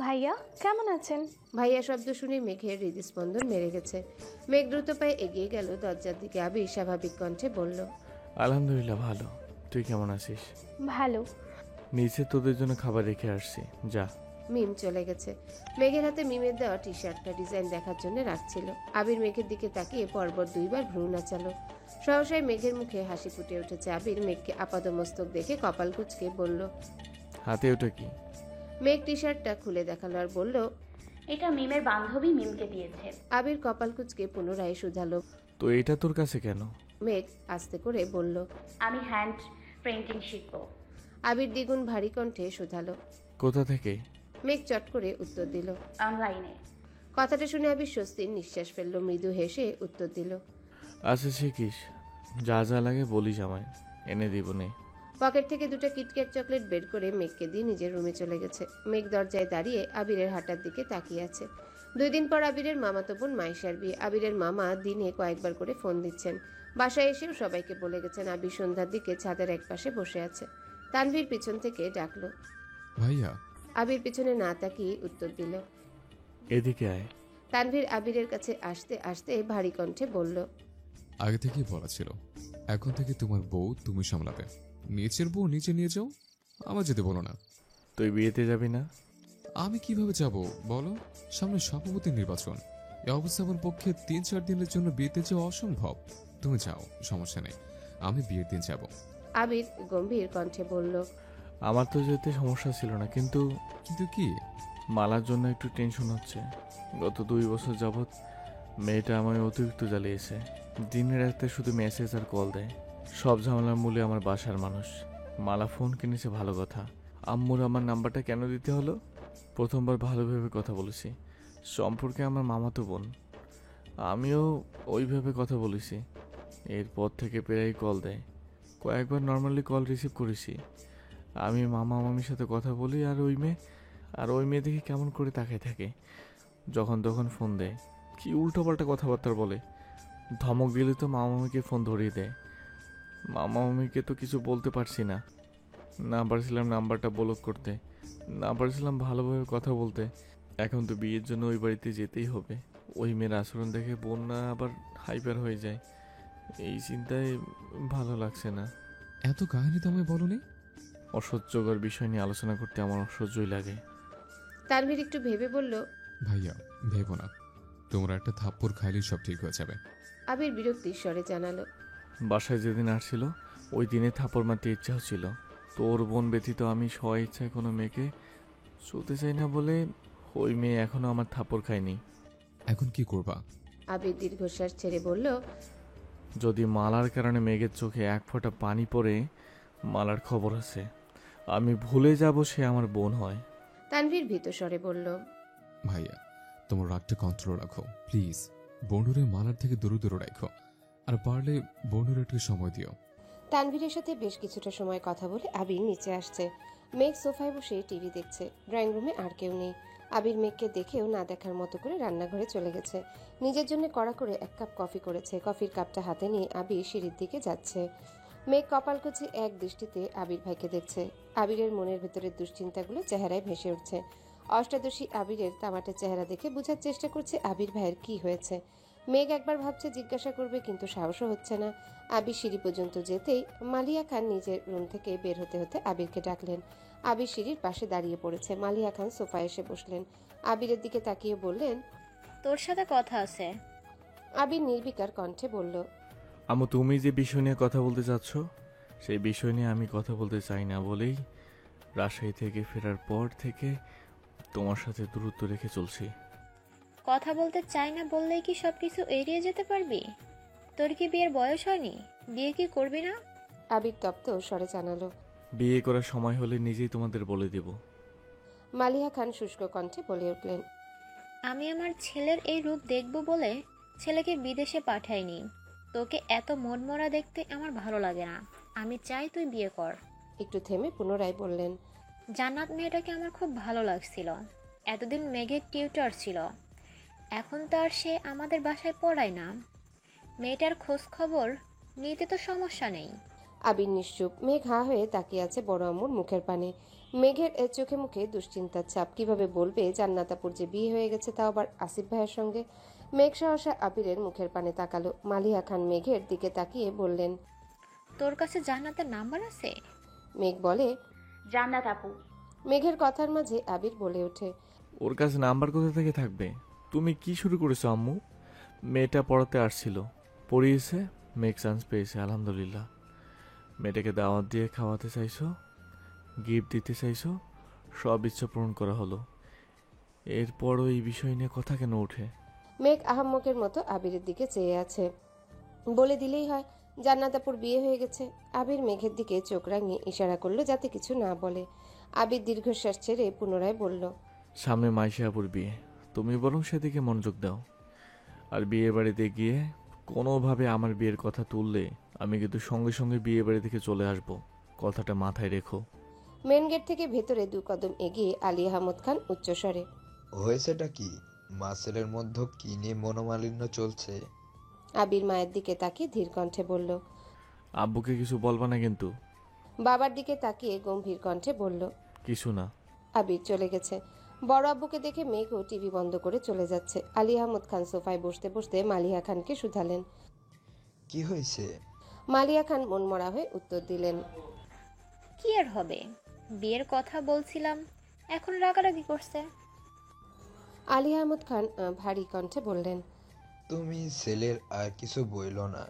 ভাইয়া কেমন আছেন? ভাইয়া শব্দ শুনে মেঘের হৃদস্পন্দন মেরে গেছে। মেঘ দ্রুত পায়ে এগিয়ে গেল দরজার দিকে। আবির স্বাভাবিক কণ্ঠে বলল, আলহামদুলিল্লাহ ভালো। তুই কেমন আছিস? ভালো। নিচে তোদের জন্য খাবার রেখে আসছি, যা। মিম চলে গেছে। মেঘের হাতে মিমের দেওয়া টি শার্টটা ডিজাইন দেখার জন্য রাখছিল। আবির মেঘের দিকে তাকিয়ে পরপর দুইবার ভ্রু নাচালো। সহসাই মেঘের মুখে হাসি ফুটে উঠেছে। আবির মেঘকে আপাদমস্তক দেখে কপাল কুঁচকে বলল, হাতে ওটা কি? মেঘ টি শার্টটা খুলে দেখালো আর বলল, এটা মিমের বান্ধবী মিমকে দিয়েছে। আবির কপাল কুঁচকে পুনরায় শুধালো। তো এটা তোর কাছে কেন? মেঘ আস্তে করে বলল, আমি হ্যান্ড পেইন্টিং শিখবো। আবির দ্বিগুণ ভারী কণ্ঠে শুধালো। কোথা থেকে? মেঘ চট করে উত্তর দিল। অনলাইনে। কথাটা শুনে আবির স্বস্তির নিঃশ্বাস ফেলল। মৃদু হেসে উত্তর দিল, আচ্ছা শিখিস, যা যা লাগে বলিস আমায়, এনে দিব নে। পকেট থেকে দুটো কিটক্যাট চকলেট বের করে মেঘকে দিয়ে নিজের রুমে চলে গেছে। মেঘ দরজায় দাঁড়িয়ে আবিরের হাঁটার দিকে তাকিয়ে আছে। 2 দিন পর আবিরের মামাতো বোন মাইশার বিয়ে। আবিরের মামা দিনে কয়েকবার করে ফোন দিচ্ছেন। বাসায় এসেও সবাইকে বলে গেছেন। আবির সন্ধ্যার দিকে ছাদের একপাশে বসে আছে। তানভীর পিছন থেকে ডাকলো। ভাইয়া। আবির পিছনে না তাকিয়ে উত্তর দিল। এদিকে আয়। তানভীর আবিরের কাছে আসতে আসতে ভারী কণ্ঠে বলল, আগে থেকেই বলা ছিল, এখন থেকে তোমার বউ তুমি সামলাবে। নিচের বউ নিচে নিয়ে যাও, আমার যেতে বলো না। তুই বিয়েতে যাবি না? আমি কিভাবে যাব বলো? সামনে সভাপতি নির্বাচন। এই অবস্থা আমার পক্ষে 3-4 দিনের জন্য বিয়েতে যাওয়া অসম্ভব। তুমি যাও, সমস্যা নেই, আমি বিয়ের দিন যাব। আবির গম্ভীর কণ্ঠে বলল, আমার তো যেতে সমস্যা ছিল না, কিন্তু কিন্তু কি? মালার জন্য একটু টেনশন হচ্ছে। গত 2 বছর যাবৎ মেয়েটা আমায় অতিরিক্ত জ্বালিয়েছে। দিনে রাতে শুধু মেসেজ আর কল দেয়। সব ঝামেলার মূলে আমার বাসার মানুষ। মালা ফোন কিনেছে ভালো কথা, আম্মুর আমার নাম্বারটা কেন দিতে হলো? প্রথমবার ভালোভাবে কথা বলেছি। সম্পর্কে আমার মামাতো বোন, আমিও ওইভাবে কথা বলেছি। এরপর থেকে প্রায়ই কল দেয়। কয়েকবার নর্মালি কল রিসিভ করেছি। আমি মামা মামির সাথে কথা বলি, আর ওই মেয়ে দেখে কেমন করে তাকায় থাকে। যখন তখন ফোন দেয়, কি উল্টোপাল্টা কথাবার্তা বলে। ধমক দিলে তো মামা মামিকে ফোন ধরিয়ে দেয়। মামা মামিকে তো কিছু বলতে পারছি না। না পারছিলাম নাম্বারটা ব্লক করতে, না পারছিলাম ভালোভাবে কথা বলতে। এখন তো বিয়ের জন্য ওই বাড়িতে যেতেই হবে। ওই মেয়ের আচরণ দেখে বোনরা আবার হাইপার হয়ে যায়। এই চিন্তায় ভালো লাগছে না। এত কাহিনী তো আমায় বলনি। অসহ্যকর বিষয় নিয়ে আলোচনা করতে আমার অসহ্যই লাগে। তানভীর একটু ভেবে বলল, ভাইয়া ভেবো না, তোমরা একটা থাপ্পড় খাইলেই সব ঠিক হয়ে যাবে। আবির বিরক্তির স্বরে জানালো, বাসায় যেদিন আসছিল ওই দিনে থাপড় মারতে ইচ্ছা হচ্ছিল। তোর বোন ব্যতীত আমি স্ব ইচ্ছায় কোনো মেয়েকে ছুতে চাই না বলে ওই মেয়ে এখনো আমার থাপড় খায়নি। এখন কি করবা? আবির দীর্ঘশ্বাস ছেড়ে বলল, যদি মালার কারণে মেঘের চোখে 1 ফোঁটা পানি পড়ে, মালার খবর আছে, আমি ভুলে যাব সে আমার বোন হয়। তানভীর ভীত স্বরে বলল, ভাইয়া তোমার রাগটা কন্ট্রোল রাখো প্লিজ। বন্ধুরে মালার থেকে দূরে দূরে রাখো, আর পারলে বন্ধুরে একটু সময় দিও। তানভীরের সাথে বেশ কিছুটা সময় কথা বলে আবির নিচে আসছে। মেঘ সোফায় বসে টিভি দেখছে। ড্রয়িং রুমে আর কেউ নেই। আবির মেঘকে দেখেও না দেখার মতো করে রান্নাঘরে চলে গেছে। নিজের জন্য কড়া করে 1 কাপ কফি করেছে। কফির কাপটা হাতে নিয়ে আবির সিঁড়ির দিকে যাচ্ছে। মেঘ কপাল কুঁচে এক দৃষ্টিতে আবির ভাইকে দেখছে। আবিরের মনের ভেতরের দুশ্চিন্তাগুলো চেহারায় ভেসে উঠছে। অষ্টাদশী আবিরের তামাটে চেহারা দেখে বোঝার চেষ্টা করছে আবির ভাইয়ের কি হয়েছে। মেঘ একবার ভাবছে জিজ্ঞাসা করবে, কিন্তু সাহসও হচ্ছে না। আবির সিঁড়ি পর্যন্ত যেতেই মালিয়া খান নিজের রুম থেকে বের হতে হতে আবিরকে ডাকলেন। আবির সিঁড়ির পাশে দাঁড়িয়ে পড়েছে। মালিয়া খান সোফায় এসে বসলেন। আবিরের দিকে তাকিয়ে বললেন, তোর সাথে কথা আছে। আবির নির্বিকার কণ্ঠে বলল, আম্মু, তুমি যে বিষয় নিয়ে কথা বলতে চাচ্ছ সেই বিষয় নিয়ে আমি কথা বলতে চাই না বলেই রাজশাহী থেকে ফেরার পর থেকে তোমার সাথে দূরত্ব রেখে চলছি। কথা বলতে চাই না বললেই কি সবকিছু এড়িয়ে যেতে পারবি? তোর কি বিয়ের বয়স হয়নি? বিয়ে কি করবি না? আবির তপ্ত স্বরে জানালো। বিয়ে করার সময় হলে নিজেই তোমাদের বলে দেব। মালিয়া খান শুষ্ক কণ্ঠে বলে উঠলেন, আমি আমার ছেলের এই রূপ দেখব বলে ছেলেকে বিদেশে পাঠাইনি। তোকে এত মনমরা দেখতে আমার ভালো লাগে না। আমি চাই তুই বিয়ে কর। একটু থেমে পুনরায় বললেন, জান্নাত মেয়েটাকে আমার খুব ভালো লাগছিল। এতদিন মেঘের টিউটর ছিল, এখন তো আর সে আমাদের বাসায় পড়ায় না। মেয়েটার খোঁজ খবর নিতে তো সমস্যা নেই। আবির নিশ্চুপ। মেঘ হা হয়ে তাকিয়ে আছে বড় আম্মুর মুখের পানে। মেঘের চোখে মুখে দুশ্চিন্তার ছাপ। কিভাবে বলবে জান্নাতাপুর যে বিয়ে হয়ে গেছে, তাও আবার আসিফ ভাইয়ের সঙ্গে। মেঘ সহসা আবিরের মুখের পানে তাকালো। মালিহা খান মেঘের দিকে তাকিয়ে বললেন, তোর কাছে জান্নাতের নাম্বার আছে? মেঘ বলে, জান্নাত আপু। মেঘের কথার মাঝে আবির বলে ওঠে, ওর কাছে নাম্বার কোথা থেকে থাকবে? তুমি কি শুরু করেছো আম্মু? মেয়েটা পড়াতে আসছিল, পড়িয়েছে, মেক চান্স পেয়েছে, আলহামদুলিল্লাহ। মেয়েটাকে দাওয়াত দিয়ে খাওয়াতে চাইছো, গিফট দিতে চাইছো, সব ইচ্ছা পূরণ করা হলো। এরপরও এই বিষয় নিয়ে কথা কেন ওঠে? মেঘ আহাম্মকের মতো আবিরের দিকে চেয়ে আছে। বলে দিলেই হয় জান্নাতাপুর বিয়ে হয়ে গেছে। আবির মেঘের দিকে চোখ রাঙিয়ে ইশারা করলো যাতে কিছু না বলে। আবির দীর্ঘশ্বাস ছেড়ে পুনরায় বলল, সামনে মাইশা আপুর বিয়ে, তুমি বরং সেদিকে মনোযোগ দাও। আর বিয়ে বাড়িতে গিয়ে কোনোভাবে আমার বিয়ের কথা তুললে আমি কিন্তু সঙ্গে সঙ্গে বিয়ে বাড়ি থেকে চলে আসব, কথাটা মাথায় রেখো। মেন গেট থেকে ভেতরে 2 কদম এগিয়ে আলী আহমদ খান উচ্চস্বরে, হয়েছেটা কি? মাসেলের মধ্যে কি নিয়ে মনোমালিন্য চলছে? আবির মায়ের দিকে তাকিয়ে ধীর কণ্ঠে বলল। আব্বুকে কিছু বলবা না কিন্তু। বাবার দিকে তাকিয়ে গম্ভীর কণ্ঠে বলল, কিছু না। আবির চলে গেছে। বড় আব্বুকে দেখে মেঘও টিভি বন্ধ করে চলে যাচ্ছে। আলী আহমদ খান সোফায় বসতে বসতে মালিহা খানকে শুধালেন। কি হয়েছে? মালিহা খান মনমরা হয়ে উত্তর দিলেন, কি আর হবে, বিয়ের কথা বলছিলাম, এখন রাগারাগি করছে। আলী আহমদ খান ভারী কণ্ঠে বললেন, তুমি ছেলের আর কিছু বইল না,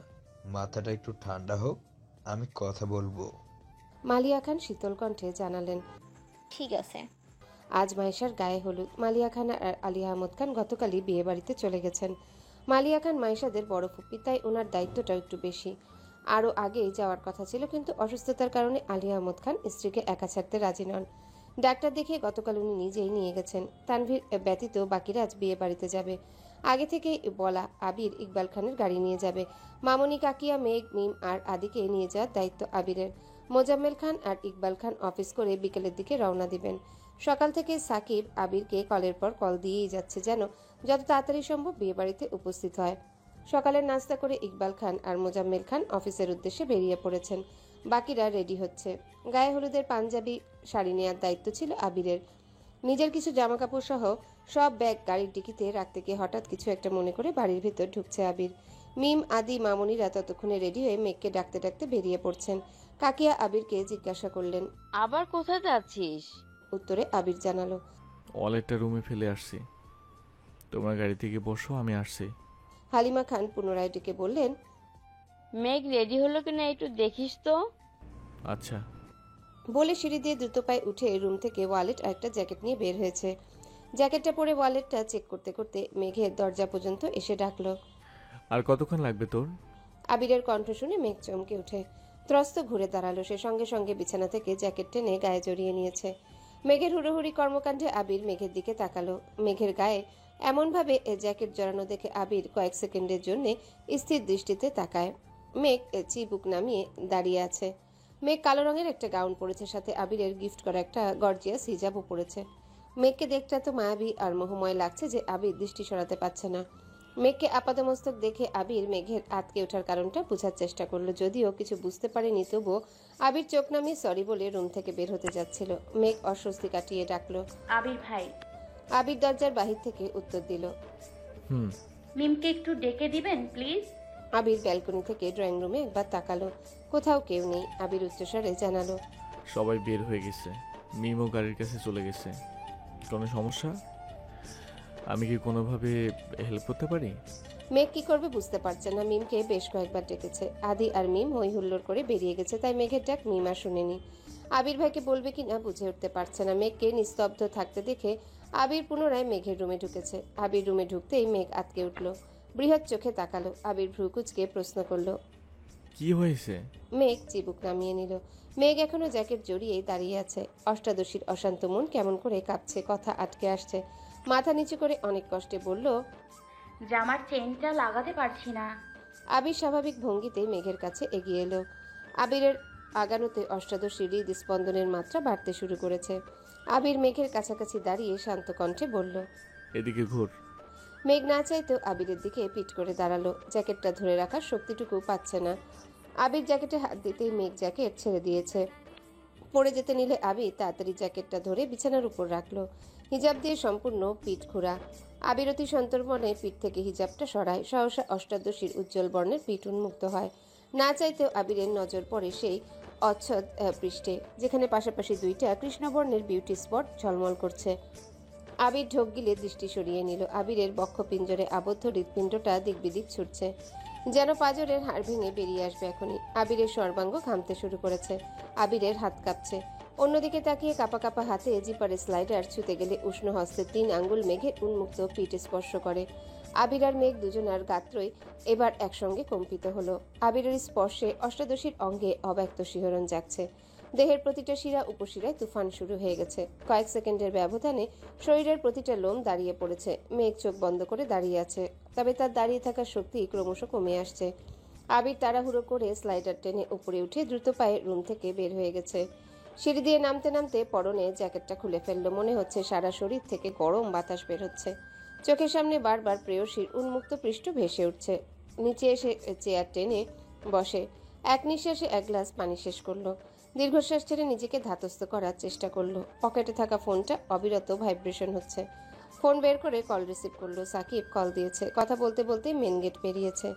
মাথাটা একটু ঠান্ডা হোক, আমি কথা বলবো। মালিয়া খান শীতল কণ্ঠে জানালেন, ঠিক আছে। আজ মাইশার গায়ে হলুদ। মালিয়া খান আর আলী আহমদ খান গতকালই বিয়ে বাড়িতে চলে গেছেন। মালিয়া খান মাইশাদের বড় ফুপি, তাই ওনার দায়িত্বটা একটু বেশি। আরও আগেই যাওয়ার কথা ছিল, কিন্তু অসুস্থতার কারণে আলী আহমদ খান স্ত্রীকে একা ছাড়তে রাজি নন। ডাক্তার দেখিয়ে গতকাল উনি নিজেই নিয়ে গেছেন। তানভীর ব্যতীত বাকিরা আজ বিয়ে বাড়িতে যাবে। আগে থেকেই বলা, আবির ইকবাল খানের গাড়ি নিয়ে যাবে। মামনি, কাকিয়া, মেঘ, মিম আর আদিকে নিয়ে যাওয়ার দায়িত্ব আবিরের। মোজাম্মেল খান আর ইকবাল খান অফিস করে বিকেলের দিকে রওনা দিবেন। সকাল থেকে সাকিব আবিরকে কলের পর কল দিয়েই যাচ্ছে, যেন যত তাড়াতাড়ি সম্ভব বিয়েবাড়িতে উপস্থিত হয়। সকালের নাস্তা করে ইকবাল খান আর মোজাম্মেল খান অফিসের উদ্দেশ্যে বেরিয়ে পড়েছেন। বাকিরা রেডি হচ্ছে। গায়ে হলুদের পাঞ্জাবি শাড়ি নেওয়ার দায়িত্ব ছিল আবিরের। নিজের কিছু জামাকাপড় সহ সব ব্যাগ গাড়ির ডিকিতে রাখতে গিয়ে হঠাৎ কিছু একটা মনে করে বাড়ির ভিতর ঢুকছে আবির। মিম, আদি, মামনিরা ততক্ষণে রেডি হয়ে মেঘকে ডাকতে ডাকতে বেরিয়ে পড়ছেন। কাকিয়া আবিরকে জিজ্ঞাসা করলেন, আবার কোথায় যাচ্ছিস? উত্তরে আবির জানালো, ওয়ালেটটা রুমে ফেলে আসছি, তোমরা গাড়ি থেকে বসো, আমি আসছি। হালিমা খান পুনরায় ডেকে বললেন, মেঘ রেডি হলো কিনা একটু দেখিস তো। আচ্ছা। বলে সিঁড়ি দিয়ে দ্রুত পায়ে উঠে রুম থেকে ওয়ালেট আর একটা জ্যাকেট নিয়ে বের হয়েছে। জ্যাকেটটা পরে ওয়ালেটটা চেক করতে করতে মেঘের দরজা পর্যন্ত এসে ডাকলো। আর কতক্ষণ লাগবে তোর? আবিরের কণ্ঠ শুনে মেঘ চমকে উঠে ত্রস্ত ঘুরে দাঁড়ালো। সে সঙ্গে সঙ্গে বিছানা থেকে জ্যাকেট টেনে গায়ে জড়িয়ে নিয়েছে। মেঘের হুড়োহুড়ি কর্মকাণ্ডে আবির মেঘের দিকে তাকালো। মেঘের গায়ে এমনভাবে জ্যাকেট জড়ানো দেখে আবির কয়েক সেকেন্ডের জন্য স্থির দৃষ্টিতে তাকায়। মেঘ চিবুক নামিয়ে দাঁড়িয়ে আছে। মেঘ কালো রঙের একটা গাউন পরেছে, সাথে আবিরের গিফট করা একটা গর্জিয়াস হিজাবও পরেছে। মেঘকে দেখতে এত মায়াবী আর মোহময় লাগছে যে আবির দৃষ্টি সরাতে পারছে না। মেঘকে আপাদমস্তক দেখে আবির মেঘের আটকে ওঠার কারণটা বোঝার চেষ্টা করলো, যদিও কিছু বুঝতে পারেনি। তবুও আবির চোখ নামিয়ে সরি বলে রুম থেকে বের হতে যাচ্ছিল। মেঘ অস্বস্তি কাটিয়ে ডাকলো, আবির ভাই। আবির দরজার বাহির থেকে উত্তর দিল, হুম। মিমকে একটু ডেকে দিবেন প্লিজ। আবির ব্যালকনি থেকে ড্রয়িং রুমে একবার তাকালো। কোথাও কেউ নেই। আবির উচ্চস্বরে জানালো, সবাই বের হয়ে গেছে, মিমও গাড়ির কাছে চলে গেছে। কোনো সমস্যা? আমি কি কোনোভাবে হেল্প করতে পারি? মেঘ কি করবে বুঝতে পারছে না। মিমকে বেশ কয়েকবার ডেকেছে। আদি আর মিম হই হুল্লোড় করে বেরিয়ে গেছে, তাই মেঘের ডাক মিম আর শুনেনি। আবির ভাইকে বলবে কিনা বুঝে উঠতে পারছে না। মেঘকে নিস্তব্ধ থাকতে দেখে আবির পুনরায় মেঘের রুমে ঢুকেছে। আবির রুমে ঢুকতেই মেঘ আটকে উঠল। বৃহৎ চোখে তাকালো। আবির ভ্রুকুচকে প্রশ্ন করলো, কি হয়েছে? মেঘ চিবুক নামিয়ে নিল। মেঘ এখনো জ্যাকেট জড়িয়েই দাঁড়িয়ে আছে। অষ্টাদশীর অশান্ত মন কেমন করে কাঁপছে, কথা আটকে আসছে। মাথা নিচু করে অনেক কষ্টে বলল, জামার চেনটা লাগাতে পারছি না। আবির স্বাভাবিক ভঙ্গিতে মেঘের কাছে এগিয়ে এলো। আবিরের আগানোতে অষ্টাদশীর হৃদস্পন্দনের মাত্রা বাড়তে শুরু করেছে। আবির মেঘের কাছাকাছি দাঁড়িয়ে শান্ত কণ্ঠে বলল, এদিকে ঘুর। মেঘ না চাইতেও আবিরের দিকে পিট করে দাঁড়ালো। জ্যাকেটটা ধরে রাখার শক্তিটুকু পাচ্ছে না। আবির জ্যাকেটে হাত দিতেই মেঘ জ্যাকেট ছেড়ে দিয়েছে। পড়ে যেতে নিলে আবির তাড়াতাড়ি জ্যাকেটটা ধরে বিছানার উপর রাখলো। হিজাব দিয়ে সম্পূর্ণ পিঠ খোঁড়া। আবির অতি সন্তর্পণে পিঠ থেকে হিজাবটা সরায়। সহসা অষ্টাদশীর উজ্জ্বল বর্ণের পিঠ উন্মুক্ত হয়। না চাইতেও আবিরের নজর পড়ে সেই অচ্ছদ পৃষ্ঠে, যেখানে পাশাপাশি দুইটা কৃষ্ণবর্ণের বিউটি স্পট ঝলমল করছে। আবির ঢোক গিলে দৃষ্টি সরিয়ে নিল। আবিরের বক্ষপিঞ্জরে আবদ্ধ হৃৎপিণ্ডটা দিকবিদিক ছুটছে, যেন পাঁজরের হাড় ভেঙে বেরিয়ে আসবে এখনই। আবিরের সর্বাঙ্গ ঘামতে শুরু করেছে। আবিরের হাত কাঁপছে। অন্যদিকে তাকিয়ে কাপা কাপা হাতে জিপারে স্লাইডার ছুতে গেলে উষ্ণ হস্তে 3 আঙ্গুল মেঘের উন্মুক্ত পিঠ স্পর্শ করে। আবির আর মেঘ দুজনার গাত্রই এবার একসঙ্গে কম্পিত হলো। আবিরের স্পর্শে অষ্টাদশীর অঙ্গে অব্যক্ত শিহরণ জাগছে। দেহের প্রতিটা শিরা উপশিরায় তুফান শুরু হয়ে গেছে। কয়েক সেকেন্ডের ব্যবধানে শরীরের প্রতিটা লোম দাঁড়িয়ে পড়েছে। মেঘ চোখ বন্ধ করে দাঁড়িয়ে আছে, তবে তার দাঁড়িয়ে থাকার শক্তি ক্রমশ কমে আসছে। আবির তাড়াহুড়ো করে স্লাইডার টেনে উপরে উঠে দ্রুত পায়ে রুম থেকে বের হয়ে গেছে। সিঁড়ি দিয়ে নামতে নামতে পরনে জ্যাকেটটা খুলে ফেললো। মনে হচ্ছে সারা শরীর থেকে গরম বাতাস বের হচ্ছে। চোখের সামনে বারবার প্রেয়সীর উন্মুক্ত পৃষ্ঠ ভেসে উঠছে। নিচে এসে চেয়ার টেনে বসে এক নিঃশ্বাসে এক গ্লাস পানি শেষ করলো। দীর্ঘশ্বাস ছেড়ে নিজেকে ধাতস্থ করার চেষ্টা করলো। পকেটে থাকা ফোনটা অবিরত ভাইব্রেশন হচ্ছে। ফোন বের করে কল রিসিভ করলো। সাকিব কল দিয়েছে। কথা বলতে বলতে মেন গেট পেরিয়েছে।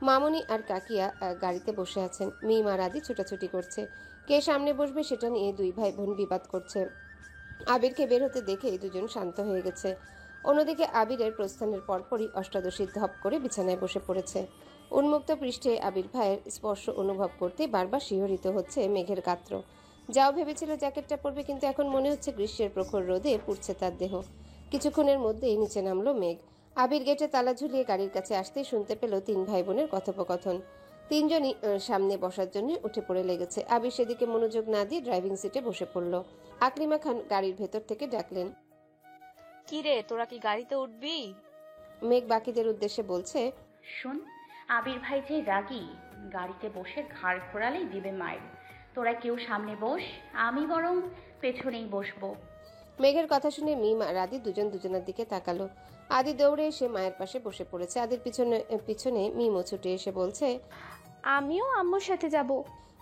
মামুনি আর কাকিয়া গাড়িতে বসে আছেন। মিম আর আদি ছুটাছুটি করছে। কে সামনে বসবে সেটা নিয়ে দুই ভাই বোন বিবাদ করছে। আবিরকে বের হতে দেখে দুজন শান্ত হয়ে গেছে। অন্যদিকে আবিরের প্রস্থানের পরপরই অষ্টাদশী ধপ করে বিছানায় বসে পড়েছে। উন্মুক্ত পৃষ্ঠে আবির ভাইয়ের স্পর্শ অনুভব করতে বারবার শিহরিত হচ্ছে মেঘের গাত্র। যাও ভেবেছিল জ্যাকেটটা পরবে, কিন্তু এখন মনে হচ্ছে গ্রীষ্মের প্রখর রোদে পুড়ছে তার দেহ। কিছুক্ষণের মধ্যেই নিচে নামলো মেঘ। আবির গেটে তালা ঝুলিয়ে গাড়ির কাছে আসতেই শুনতে পেল 3 ভাই বোনের কথোপকথন। তিনজনই সামনে বসার জন্য উঠে পড়ে লেগেছে। আবির সেদিকে মনোযোগ না দিয়ে ড্রাইভিং সিটে বসে পড়ল। আকলিমা খান গাড়ির ভেতর থেকে ডাকলেন, কি রে, তোরা কি গাড়িতে উঠবি? মেঘ বাকিদের উদ্দেশ্যে বলছে, শোন, আবির ভাই যে রাগী, গাড়িতে বসে ঘাড় ঘোরালেই দিবে মায়ের। তোরা কেউ সামনে বস, আমি বরং পেছনেই বসবো। মেঘের কথা শুনে মিম আর আদি দুজন দুজনের দিকে তাকালো। আদি দৌড়ে এসে মায়ের পাশে বসে পড়েছে। আদির পিছনে পিছনে মিমও ছুটে এসে বলছে, আমিও আম্মুর সাথে যাব।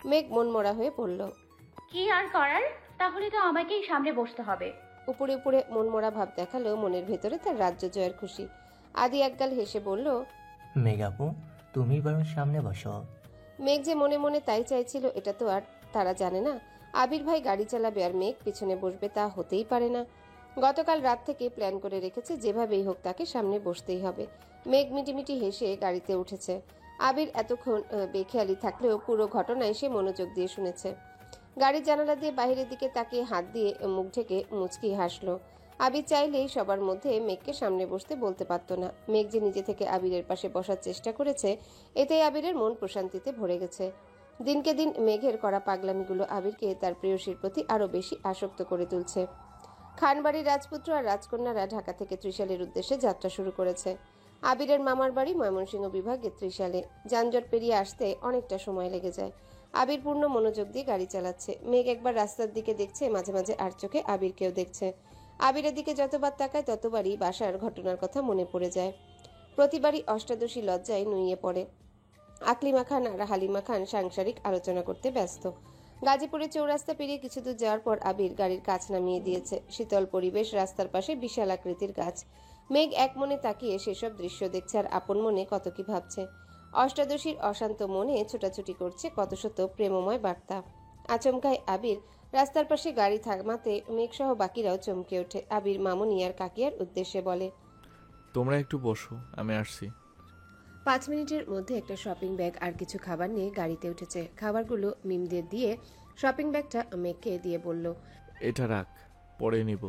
মেঘ মনমরা হয়ে পড়ল। কি আর করার, তাহলে তো আমাকেই সামনে বসতে হবে। উপরে উপরে মনমরা ভাব দেখালেও মনের ভেতরে তার রাজ্য জয়ের খুশি। আদি একগাল হেসে বলল, মেঘাপু, তুমি বরং সামনে বসো। মেঘ যে মনে মনে তাই চাইছিল এটা তো আর তারা জানে না। আবির ভাই গাড়ি চালাবে আর মেঘ পিছনে বসবে, তা হতেই পারে না। গতকাল রাত থেকে প্ল্যান করে রেখেছে, যেভাবেই হোক তাকে সামনে বসতেই হবে। মেঘ মিটিমিটি হেসে গাড়িতে উঠেছে। আবির এতক্ষণ বেখেয়ালি থাকলেও পুরো ঘটনায় সে মনোযোগ দিয়ে শুনেছে। গাড়ির জানালা দিয়ে বাইরের দিকে তাকিয়ে হাত দিয়ে মুখ ঢেকে মুচকি হাসলো। আবির চাইলেই সবার মধ্যে মেঘকে সামনে বসতে বলতে পারতো না। মেঘ যে নিজে থেকে আবিরের পাশে বসার চেষ্টা করেছে, এতেই আবিরের মন প্রশান্তিতে ভরে গেছে। দিনকে দিন মেঘের করা পাগলামিগুলো আবিরকে তার প্রেয়সীর প্রতি আরো বেশি আসক্ত করে তুলছে। খানবাড়ির রাজপুত্র আর রাজকন্যারা ঢাকা থেকে ত্রিশালের উদ্দেশ্যে যাত্রা শুরু করেছে। আবিরের মামার বাড়ি ময়মনসিংহ বিভাগের ত্রিশালে। যানজট পেরিয়ে আসতে অনেকটা সময় লেগে যায়। আবির পূর্ণ মনোযোগ দিয়ে গাড়ি চালাচ্ছে। মেঘ একবার রাস্তার দিকে দেখছে, মাঝে মাঝে আর চোখে আবিরকেও দেখছে। আবিরের দিকে যতবার তাকায় ততবারই বাসার ঘটনার কথা মনে পড়ে যায়। প্রতিবারই অষ্টাদশী লজ্জায় নুইয়ে পড়ে। আকলিমা খান আর হালিমা খান সাংসারিক আলোচনা করতে ব্যস্ত। গাজীপুরের চৌরাস্তা পেরিয়ে কিছু দূর যাওয়ার পর আবির গাড়ির কাচ নামিয়ে দিয়েছে। শীতল পরিবেশ, রাস্তার পাশে বিশাল আকৃতির গাছ। মেঘ এক মনে তাকিয়ে সেসব দৃশ্য দেখছে আর আপন মনে কত কি ভাবছে। অষ্টাদশীর অশান্ত মনে ছোটাছুটি করছে কত শত প্রেমময় বার্তা। আচমকায় আবির রাস্তার পাশে গাড়ি থামাতে মেঘসহ বাকিরাও চমকে ওঠে। আবির মামুনি আর কাকিয়ার উদ্দেশ্যে বলে, তোমরা একটু বসো, আমি আসছি। 5 মিনিটের মধ্যে একটা শপিং ব্যাগ আর কিছু খাবার নিয়ে গাড়িতে উঠেছে। খাবারগুলো মিমদের দিয়ে শপিং ব্যাগটা মেঘকে দিয়ে বলল, এটা রাখ, পরে নিব।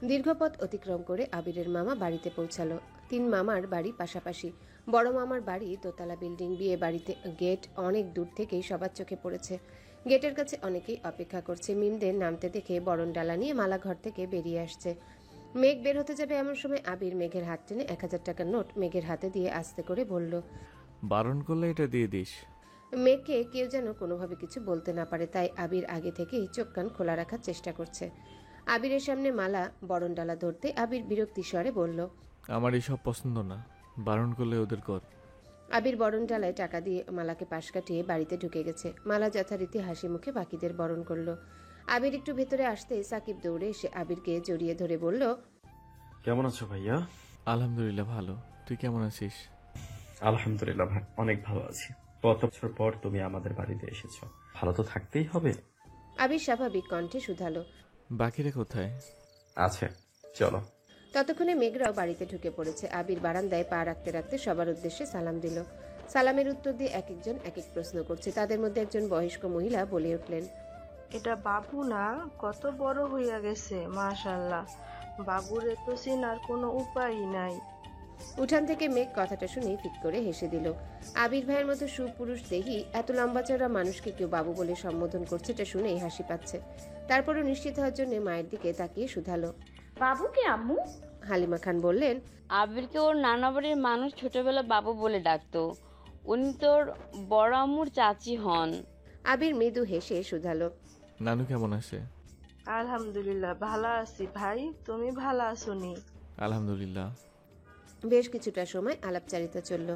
দীর্ঘপথ অতিক্রম করে আবিরের মামা বাড়িতে পৌঁছালো। 3 মামার বাড়ি পাশাপাশি। বড় মামার বাড়ি দোতলা বিল্ডিং, বিয়ে বাড়িতে গেট অনেক দূর থেকেই সবার চোখে পড়েছে। গেটের কাছে অনেকেই অপেক্ষা করছে। মিমদের নামতে দেখে বরণ ডালা নিয়ে মালা ঘর থেকে বেরিয়ে আসছে। মেঘ বের হতে যাবে এমন সময় আবির মেঘের হাত টেনে 1000 টাকার নোট মেঘের হাতে দিয়ে আস্তে করে বলল, বারণ করলে এটা দিয়ে দিস। মেঘকে কেউ যেন কোনোভাবে কিছু বলতে না পারে, তাই আবির আগে থেকেই চোখ কান খোলা রাখার চেষ্টা করছে। আবিরের সামনে মালা বরণ ডালা ধরতে আবির বিরক্তি স্বরে বলল, আমার এসব পছন্দ না, বারণ করলে ওদের কর। আবির বরণ ডালায় টাকা দিয়ে মালাকে পাশ কাটিয়ে বাড়িতে ঢুকে গেছে। মালা যথারীতি হাসি মুখে বাকিদের বরণ করলো। আবির একটু ভেতরে আসতে সাকিব দৌড়ে এসে আবিরকে জড়িয়ে ধরে বলল, কেমন আছো ভাইয়া? আলহামদুলিল্লাহ ভালো, তুই কেমন আছিস? আলহামদুলিল্লাহ ভাই, অনেক ভালো আছি। কত বছর পর তুমি আমাদের বাড়িতে এসেছো, ভালো তো থাকতেই হবে। আবির স্বাভাবিক কণ্ঠে শুধালো, বাকিরা কোথায়? আছে, চলো। ততক্ষণে মেঘরাও বাড়িতে ঢুকে পড়েছে। আবির বারান্দায় পা রাখতে রাখতে সবার উদ্দেশ্যে সালাম দিল। সালামের উত্তর দিয়ে এক একজন এক এক প্রশ্ন করছে। তাদের মধ্যে একজন বয়স্ক মহিলা বলে উঠলেন, এটা বাবু না? কত বড় হইয়া গেছে, মাশাআল্লাহ। বাবুরে তো চেনার কোনো উপায়ই নাই। উঠান থেকে মেঘ কথাটা শুনে ফিক করে হেসে দিল। আবির ভাইয়ের মতো সুপুরুষ দেহি এত লম্বা চড়া মানুষকে কেউ বাবু বলে সম্বোধন করছে, এটা শুনেই হাসি পাচ্ছে। তারপরও নিশ্চিত হওয়ার জন্য মায়ের দিকে তাকিয়ে শুধালো, বাবুকে আম্মু? হালিমা খান বললেন, আবিরকে ওর নানা বাড়ির মানুষ ছোটবেলা বাবু বলে ডাকতো। উনি তোর বড় আম্মুর চাচি হন। আবির মৃদু হেসে শুধালো, নানু কেমন আছে? আলহামদুলিল্লাহ ভালো আছি ভাই, তুমি ভালো আছো নি? আলহামদুলিল্লাহ। বেশ কিছুটা সময় আলাপচারিতা চলল।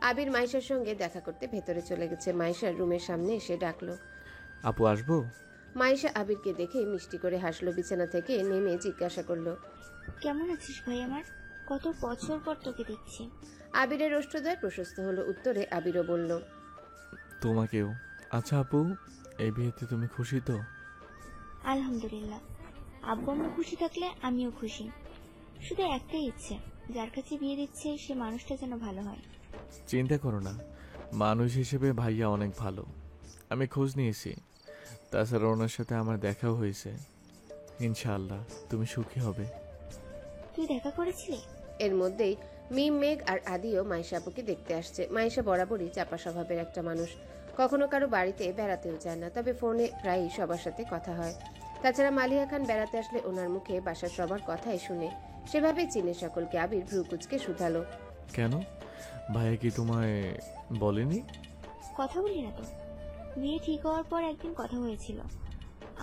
আবির মাইশার সঙ্গে দেখা করতে ভেতরে চলে গেছে। মাইশার রুমের সামনে এসে ডাকলো। আপু আসবো? মাইশা আবিরকে দেখে মিষ্টি করে হাসলো। বিছানা থেকে নেমে জিজ্ঞাসা করলো, কেমন আছিস ভাই আমার? কত বছর পর তোকে দেখছি। আবিরের ওষ্ঠদ্বয় প্রশস্ত হলো। উত্তরে আবিরও বলল, তোমাকেও। আচ্ছা আপু, এই বিয়েতে তুমি খুশি তো? আলহামদুলিল্লাহ, আব্বু আম্মু খুশি থাকলে আমিও খুশি। শুধু একটাই ইচ্ছে, যার কাছে বিয়ে দিচ্ছে সে মানুষটা যেন ভালো হয়। চিন্তা করো না, মানুষ হিসেবে ভাইয়া অনেক ভালো। আমি খোঁজ নিয়েছি, তাছাড়া ওনার সাথে আমার দেখাও হয়েছে। ইনশাআল্লাহ তুমি সুখী হবে। তুই দেখা করেছিলি? এর মধ্যেই মিম, মেঘ আর আদিও মাইশা আপুকে দেখতে আসছে। মাইশা বরাবরই চাপা স্বভাবের একটা মানুষ। কখনো কারো বাড়িতে বেড়াতেও যায় না, তবে ফোনে প্রায়ই সবার সাথে কথা হয়। তাছাড়া মালিয়া খান বেড়াতে আসলে ওনার মুখে বাসার সবার কথাই শুনে, সেভাবেই চিনে সকলকে। আবির ভ্রুকুচকে শুধালো, কেন, ভাইয়া কি তোমায় বলেনি? কথা বলি না তো। বিয়ে ঠিক হওয়ার পর একদিন কথা হয়েছিল।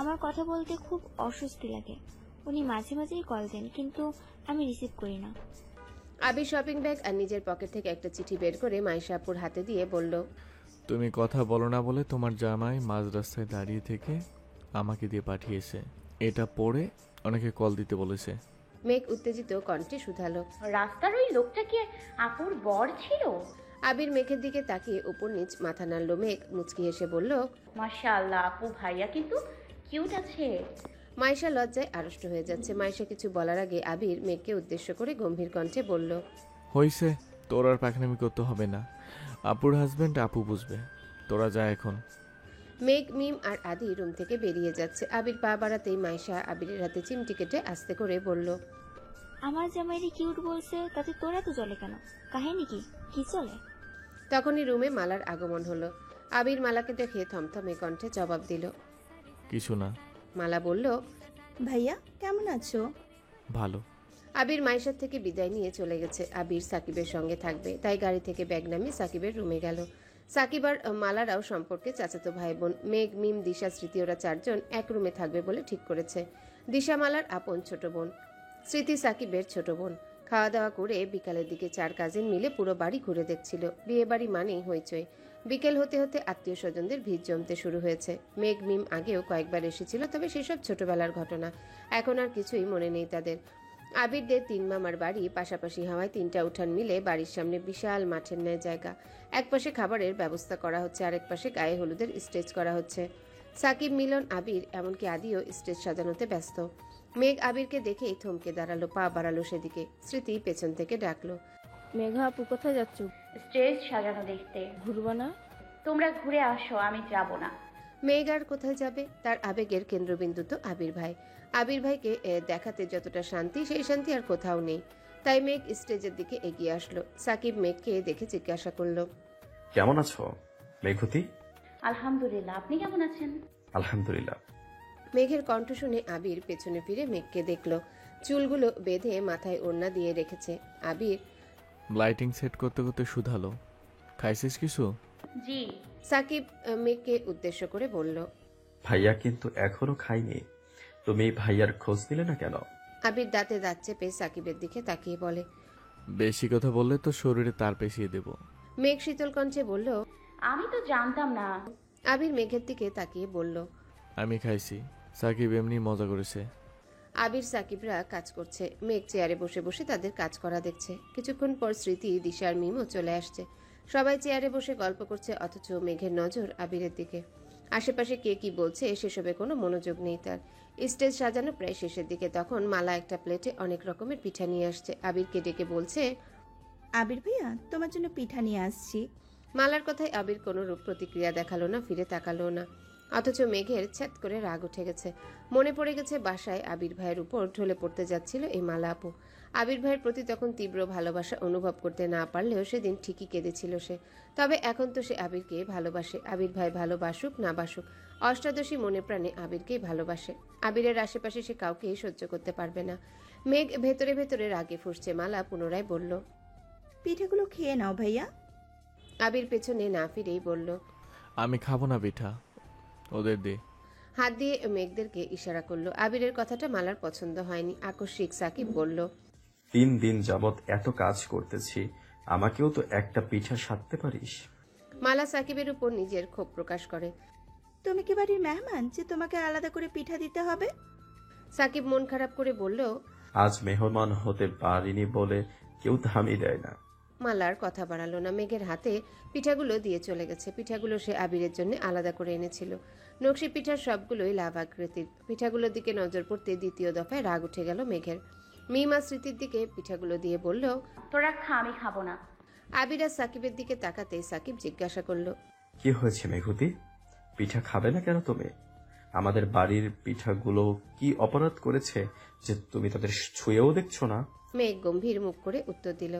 আমার কথা বলতে খুব অস্বস্তি লাগে। উনি মাঝে মাঝেই কল দেন, কিন্তু আমি রিসিভ করি না। আবির শপিং ব্যাগ আর নিজের পকেট থেকে একটা চিঠি বের করে মাইশা আপুর হাতে দিয়ে বলল, তুমি কথা বলো না বলে তোমার জামাই মাঝ রাস্তায় দাঁড়িয়ে থেকে আমাকে দিয়ে পাঠিয়েছে। এটা পড়ে অনেকে কল দিতে বলেছে। মেঘ উত্তেজিত কণ্ঠে শুধালো, রাস্তার ওই লোকটা কি আপুর বর ছিল? আবির মেঘের দিকে তাকিয়ে উপর নিচ মাথা নাড়ল। মেঘ মুচকি হেসে বলল, মাশাআল্লাহ, আপু ভাইয়া কিন্তু কিউট আছে। মাইশা লজ্জায় আড়ষ্ট হয়ে যাচ্ছে। মাইশা কিছু বলার আগে আবির মেঘকে উদ্দেশ্য করে গম্ভীর কণ্ঠে বলল, হইছে, তোর আর পাখনামি করতে হবে না। আপুর হাজবেন্ড আপু বুঝবে। তোরা যা এখন। মেঘ, মিম আর আদি রুম থেকে বেরিয়ে যাচ্ছে। আবির পা বাড়াতেই মাইশা আবিরের হাতে চিমটি কেটে আস্তে করে বলল, আমার জামাইরে কিউট বলছে, তাতে তোরা তো চলে কেন? কাহিনী কি? কি চলে? তখনই রুমে মালার আগমন হলো। আবির মালাকে দেখে থমথমে কণ্ঠে জবাব দিল, কিছু না। মালা বলল, ভাইয়া কেমন আছো? ভালো। আবির মাইশার থেকে বিদায় নিয়ে চলে গেছে। আবির সাকিবের সঙ্গে থাকবে, তাই গাড়ি থেকে ব্যাগ নামিয়ে সাকিবের রুমে গেল। সাকিব আর মালারাও সম্পর্কে চাচাতো ভাই বোন। মেঘ, মিম, দিশা, স্মৃতি ওরা চারজন এক রুমে থাকবে বলে ঠিক করেছে। দিশা মালার আপন ছোট বোন, স্মৃতি সাকিবের ছোট বোন। খাওয়া দাওয়া করে বিকালের দিকে চার কাজিন মিলে পুরো বাড়ি ঘুরে দেখছিল। বিয়ে বাড়ি মানেই হইচই। বিকেল হতে হতে আত্মীয় স্বজনদের ভিড় জমতে শুরু হয়েছে। মেঘ, মিম আগেও কয়েকবার এসেছিল, তবে সেসব ছোটবেলার ঘটনা। এখন আর কিছুই মনে নেই তাদের। আবিরদের তিন মামার বাড়ি পাশাপাশি হওয়ায় তিনটা উঠান মিলে বাড়ির সামনে বিশাল মাঠের ন্যায় জায়গা। এক পাশে খাবারের ব্যবস্থা করা হচ্ছে, আরেক পাশে গায়ে হলুদের স্টেজ করা হচ্ছে। সাকিব, মিলন, আবির এমনকি আদিও স্টেজ সাজানোতে ব্যস্ত। মেঘ আবিরকে দেখেই থমকে দাঁড়ালো, পা বাড়ালো সেদিকে। স্মৃতি পেছন থেকে ডাকলো, মেঘা আপু কোথায় যাচ্ছ? স্টেজ সাজানো দেখতে। ঘুরবা না? তোমরা ঘুরে আসো, আমি যাব না। মেঘ আর কোথায় যাবে? তার আবেগের কেন্দ্রবিন্দু তো আবির ভাই। আবির ভাইকে দেখাতে যতটা শান্তি, সেই শান্তি আর কোথাও নেই। তাই মেঘ স্টেজের দিকে এগিয়ে আসলো। সাকিব মেঘকে দেখে জিজ্ঞাসা করলো, কেমন আছো মেঘতি? আলহামদুলিল্লাহ, আপনি কেমন আছেন? আলহামদুলিল্লাহ। মেঘের কণ্ঠ শুনে আবির পেছনে ফিরে মেঘকে দেখলো। চুলগুলো বেঁধে মাথায় ওড়না দিয়ে রেখেছে। আবির লাইটিং সেট করতে করতে শুধালো, খাইছিস কিছু? জি। সাকিব মেঘকে উদ্দেশ্য করে বলল, ভাইয়া কিন্তু এখনো খাইনি। তুমি ভাইয়ার খোঁজ নিলে না কেন? আবির দাঁতে দাঁত চেপে সাকিবের দিকে তাকিয়ে বলে, বেশি কথা বললে তো শরীরে তার পেশিয়ে দেব। মেঘ শীতল কণ্ঠে বলল, আমি তো জানতাম না। আবির মেঘের দিকে তাকিয়ে বলল, আমি খাইছি। সাকিব এমনি মজা করেছে। আবির সাকিবরা কাজ করছে। মেঘ চেয়ারে বসে বসে তাদের কাজ করা দেখছে। কিছুক্ষণ পর স্মৃতি, দিশা আর মিমও চলে আসছে। সবাই চেয়ারে বসে গল্প করছে, অথচ মেঘের নজর আবিরের দিকে। আশেপাশে কে কি বলছে সেসবে কোনো মনোযোগ নেই তার। স্টেজ সাজানো প্রায় শেষের দিকে। তখন মালা একটা প্লেটে অনেক রকমের পিঠা নিয়ে আসছে। আবিরকে ডেকে বলছে, আবির ভাইয়া তোমার জন্য পিঠা নিয়ে আসছি। মালার কথায় আবির কোনো রূপ প্রতিক্রিয়া দেখালো না, ফিরে তাকালো না। অথচ মেঘের ছ্যাদ করে রাগ উঠে গেছে। মনে পড়ে গেছে বাসায় আবির ভাইয়ের উপর ঢলে পড়তে যাচ্ছিল এই মালা আপু। আবির ভাইয়ের প্রতি তখন তীব্র ভালোবাসা অনুভব করতে না পারলেও সেদিন ঠিকই কেঁদেছিল সে। তবে এখন তো সে আবিরকে ভালোবাসে। আবির ভাই ভালোবাসুক না বাসুক, অষ্টাদশী মনে প্রাণে আবিরকেই ভালোবাসে। আবিরের আশেপাশে সে কাউকেই সহ্য করতে পারবে না। মেঘ ভেতরে ভেতরে রাগে ফুঁসছে। মালা পুনরায় বলল, পিঠাগুলো খেয়ে নাও ভাইয়া। আবির পেছনে না ফিরেই বলল, আমি খাবো না পিঠা, ওদের দে। হাত দিয়ে মেঘদেরকে ইশারা করলো। আবিরের কথাটা মালার পছন্দ হয়নি। আকস্মিক সাকিব বলল, 3 দিন যাবৎ এত কাজ করতেছি, আমাকেও তো একটা পিঠা সাধতে পারিস? মালা সাকিবের উপর নিজের ক্ষোভ প্রকাশ করে। তুমি কি বাড়ির মেহমান যে তোমাকে আলাদা করে পিঠা দিতে হবে? সাকিব মন খারাপ করে বলল, আজ মেহমান হতে পারিনি বলে কেউ দামই দেয় না। মালার কথা বাড়ালো না। মেঘের হাতে পিঠাগুলো দিয়ে চলে গেছে। পিঠাগুলো সে আবিরের জন্য আলাদা করে এনেছিল। নকশি পিঠার সবগুলোই লাভ আকৃতির। পিঠাগুলোর দিকে নজর পড়তে দ্বিতীয় দফায় রাগ উঠে গেল মেঘের। মিমা স্মৃতির দিকে পিঠাগুলো দিয়ে বলল, তোরা খা, আমি খাবো না। আবির আর সাকিবের দিকে তাকাতেই সাকিব জিজ্ঞাসা করলো, কি হয়েছে মেঘুতি? পিঠা খাবে না কেন তুমি? আমাদের বাড়ির পিঠাগুলো কি অপরাধ করেছে যে তুমি তাদের ছুঁয়েও দেখছো না? মেঘ গম্ভীর মুখ করে উত্তর দিল,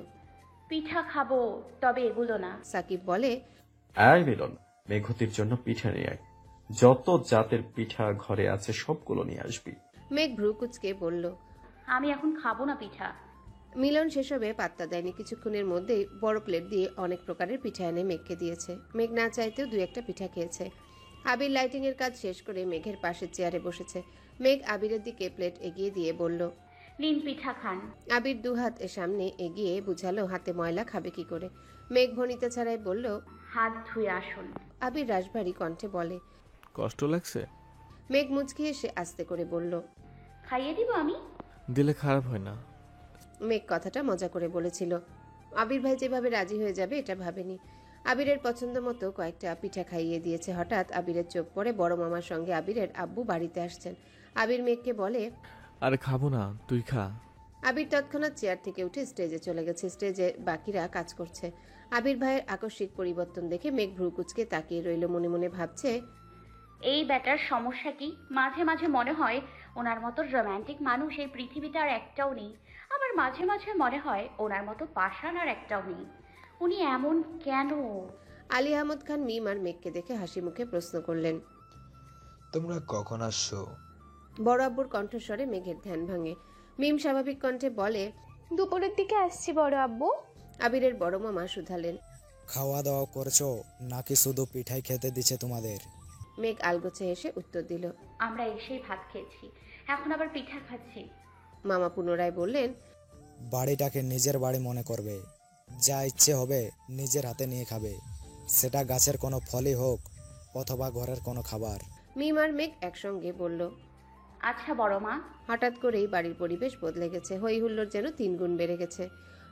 পিঠা খাবো, তবে এগুলো না। সাকিব বলে, আয় মিলন, মেঘুতির জন্য পিঠা নিয়ে আয়। যত জাতের পিঠা ঘরে আছে সবগুলো নিয়ে আসবি। মেঘ ভ্রু কুচকে বলল, আমি এখন খাবো না পিঠা। মিলন সেসবে পাত্তা দেয়নি। কিছুক্ষণের মধ্যেই বড় প্লেট দিয়ে অনেক প্রকারের পিঠা এনে মেঘকে দিয়েছে। মেঘ না চাইতেও 2-1টা পিঠা খেয়েছে। আবির লাইটিং এর কাজ শেষ করে মেঘের পাশের চেয়ারে বসেছে। মেঘ আবিরের দিকে প্লেট এগিয়ে দিয়ে বলল, নিন পিঠা খান। আবির 2 হাত সামনে এগিয়ে বুঝালো হাতে ময়লা খাবে কি করে। মেঘ ভনিতা ছাড়াই বলল, হাত ধুয়ে আসুন। আবির রাশভারী কণ্ঠে বলে, কষ্ট লাগছে? মেঘ মুচকি এসে আস্তে করে বলল, খাইয়ে দিব আমি। দিলে খারাপ হয় না। মেঘ কথাটা মজা করে বলেছিল। আবির ভাই যেভাবে রাজি হয়ে যাবে এটা ভাবেনি। আবিরের পছন্দ মতো কয়েকটা পিঠা খাইয়ে দিয়েছে। হঠাৎ আবিরের চোখ পড়ে বড় মামার সঙ্গে আবিরের আব্বু বাড়িতে আসছেন। আবির মেঘকে বলে, আরে খাবো না, তুই খা। আবির তৎক্ষণাৎ চেয়ার থেকে উঠে স্টেজে চলে গেছে। স্টেজে বাকিরা কাজ করছে। আবির ভাইয়ের আকস্মিক পরিবর্তন দেখে মেঘ ভ্রু কুচকে তাকিয়ে রইল। মনে মনে ভাবছে, এই ব্যাটার সমস্যা কি? মাঝে মাঝে মনে হয় ওনার মতো রোমান্টিক মানুষ এই পৃথিবীতে আর একটাও নেই। আবার মাঝে মাঝে মনে হয় ওনার মতো পাষাণ আর একটাও নেই। উনি এমন কেন? আলী আহমদ খান মিম আর মেঘকে দেখে হাসি মুখে প্রশ্ন করলেন, তোমরা কখন আসছো? বড় আব্বুর কণ্ঠস্বরে মেঘের ধ্যান ভাঙে। মিম স্বাভাবিক কণ্ঠে বলে, দুপুরের দিকে আসছি বড় আব্বু। আবিরের বড় মামা শুধালেন, খাওয়া দাওয়া করছো নাকি শুধু পিঠাই খেতে দিচ্ছে তোমাদের? মেঘ আলগোছে হেসে উত্তর দিল, আমরা এসেই ভাত খেয়েছি, এখন আবার পিঠা খাচ্ছি। মামা পুনরায় বললেন, বাড়িটাকে নিজের বাড়ি মনে করবে, যা ইচ্ছে হবে নিজের হাতে নিয়ে খাবে, সেটা গাছের কোনো ফলই হোক অথবা ঘরের কোনো খাবার। মিম আর মেঘ একসঙ্গে বলল, আচ্ছা বড় মা। হঠাৎ করেই বাড়ির পরিবেশ বদলে গেছে। হই হুল্লোড় যেন 3 গুণ বেড়ে গেছে।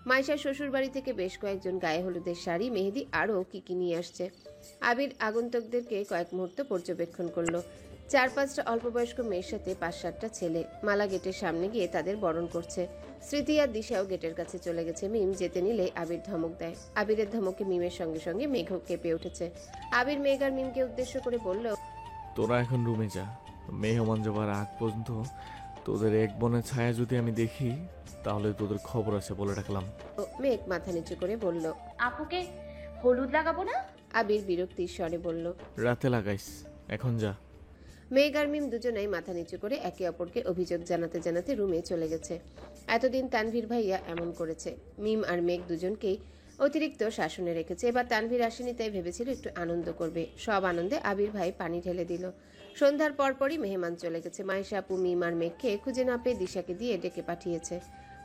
মাইশার শ্বশুর বাড়ি থেকে বেশ কয়েকজন গায়ে হলুদের শাড়ি, মেহেদি আরও কি নিয়ে আসছে। আবির আগন্তুকদেরকে কয়েক মুহূর্ত পর্যবেক্ষণ করলো। 4-5টা অল্পবয়স্ক মেয়ের সাথে 5-7টা ছেলে। মালা গেটের সামনে গিয়ে তাদের বরণ করছে। স্মৃতি আর দিশাও গেটের কাছে চলে গেছে। মিম যেতে নিলে আবির ধমক দেয়। আবিরের ধমকে মিমের সঙ্গে সঙ্গে মেঘও কেঁপে উঠেছে। আবির মেঘ আর মিমকে উদ্দেশ্য করে বলল, তোরা এখন রুমে যা। মেহমান যাবার আগ পর্যন্ত তোদের এক বনের ছায়া যদি আমি দেখি তাহলে তোদের খবর আছে বলে রাখলাম। মেঘ মাথা নিচু করে বলল, আপুকে হলুদ লাগাবো না? আবির বিরক্তির স্বরে বলল, রাতে লাগাইস, এখন যা। মেঘ আর মিম দুজনেই মাথা নিচু করে একে অপরকে অভিযোগ জানাতে জানাতে রুমে চলে গেছে। এতদিন তানভীর ভাইয়া এমন করেছে। মিম আর মেঘ দুজনকেই অতিরিক্ত শাসনে রেখেছে। এবার তানভীর আসেনি তাই ভেবেছিল একটু আনন্দ করবে। সব আনন্দে আবির ভাই পানি ঢেলে দিল। সন্ধ্যার পরপরই মেহমান চলে গেছে। মাইশা আপু মিম আর মেঘকে খুঁজে না পেয়ে দিশাকে দিয়ে ডেকে পাঠিয়েছে।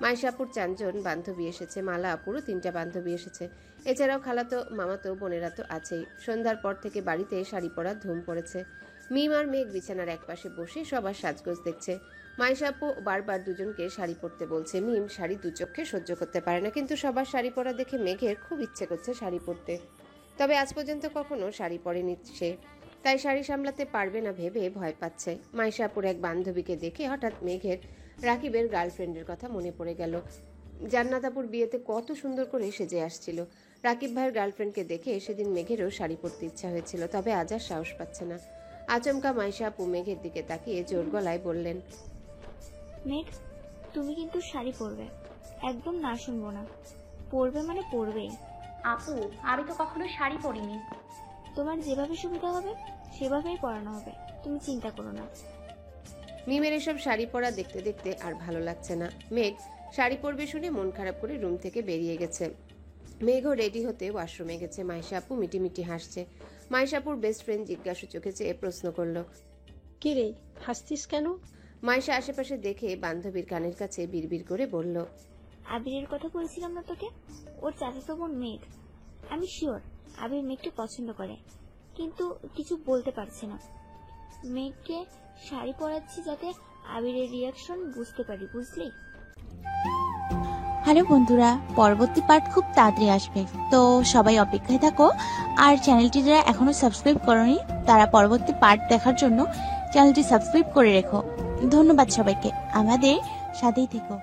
মাইশা আপুর 4 জন বান্ধবী এসেছে, মালা আপুরও 3টা বান্ধবী এসেছে। এছাড়াও খালাতো মামাতো বোনেরা তো আছেই। সন্ধ্যার পর থেকে বাড়িতে শাড়ি পরার ধুম পড়েছে। মিম আর মেঘ বিছানার একপাশে বসে সবার সাজগোজ দেখছে। মাইশা আপু বারবার দুজনকে শাড়ি পরতে বলছে। মিম শাড়ি দু চোখে সহ্য করতে পারে না, কিন্তু সবার শাড়ি পরা দেখে মেঘের খুব ইচ্ছে করছে শাড়ি পরতে। তবে আজ পর্যন্ত কখনো শাড়ি পরেনি সে, তাই শাড়ি সামলাতে পারবে না ভেবে ভয় পাচ্ছে। মাইশা আপুর এক বান্ধবীকে দেখে হঠাৎ মেঘের রাকিবের গার্লফ্রেন্ডের কথা মনে পড়ে গেল। জান্নাত আপুর বিয়েতে কত সুন্দর করে সেজে আসছিল। রাকিব ভাইয়ের গার্লফ্রেন্ডকে দেখে সেদিন মেঘেরও শাড়ি পরতে ইচ্ছা হয়েছিল, তবে আজ আর সাহস পাচ্ছে না। আচমকা মাইশা আপু মেঘের দিকে তাকিয়ে জোর গলায় বললেন, মেঘ, তুমি কিন্তু শাড়ি পরবে, একদম না শুনবো না। পরবে মানে পরবেই। আপু, আমি তো কখনো শাড়ি পরিনি। তোমার যেভাবে সুবিধা হবে সেভাবেই পরানো হবে, তুমি চিন্তা করো না। মিমের এসব শাড়ি পরা দেখতে দেখতে আর ভালো লাগছে না। মেঘ শাড়ি পরবে শুনে মন খারাপ করে রুম থেকে বেরিয়ে গেছে। মেঘও রেডি হতে ওয়াশরুমে গেছে। মাইশা আপু মিটিমিটি হাসছে। মাইশা আপুর বেস্ট ফ্রেন্ড জিজ্ঞাসু চোখে চেয়ে প্রশ্ন করলো, কি রে, হাসতিস কেন? মাইশা আশেপাশে দেখে বান্ধবীর কানের কাছে বিড়বিড় করে বলল, আবিরের কথা বলছিলাম না তোকে, ওর চাচাতো বোন মেঘ। আমি শিওর আবির মেঘকে পছন্দ করে, কিন্তু কিছু বলতে পারছি না। মেঘকে শাড়ি পরাচ্ছি যাতে আবিরের রিয়াকশন বুঝতে পারি, বুঝলি? হ্যালো বন্ধুরা, পরবর্তী পার্ট খুব তাড়াতাড়ি আসবে, তো সবাই অপেক্ষায় থাকো। আর চ্যানেলটি যারা এখনো সাবস্ক্রাইব করোনি তারা পরবর্তী পার্ট দেখার জন্য চ্যানেলটি সাবস্ক্রাইব করে রেখো। ধন্যবাদ সবাইকে, আমাদের সাথেই থেকো।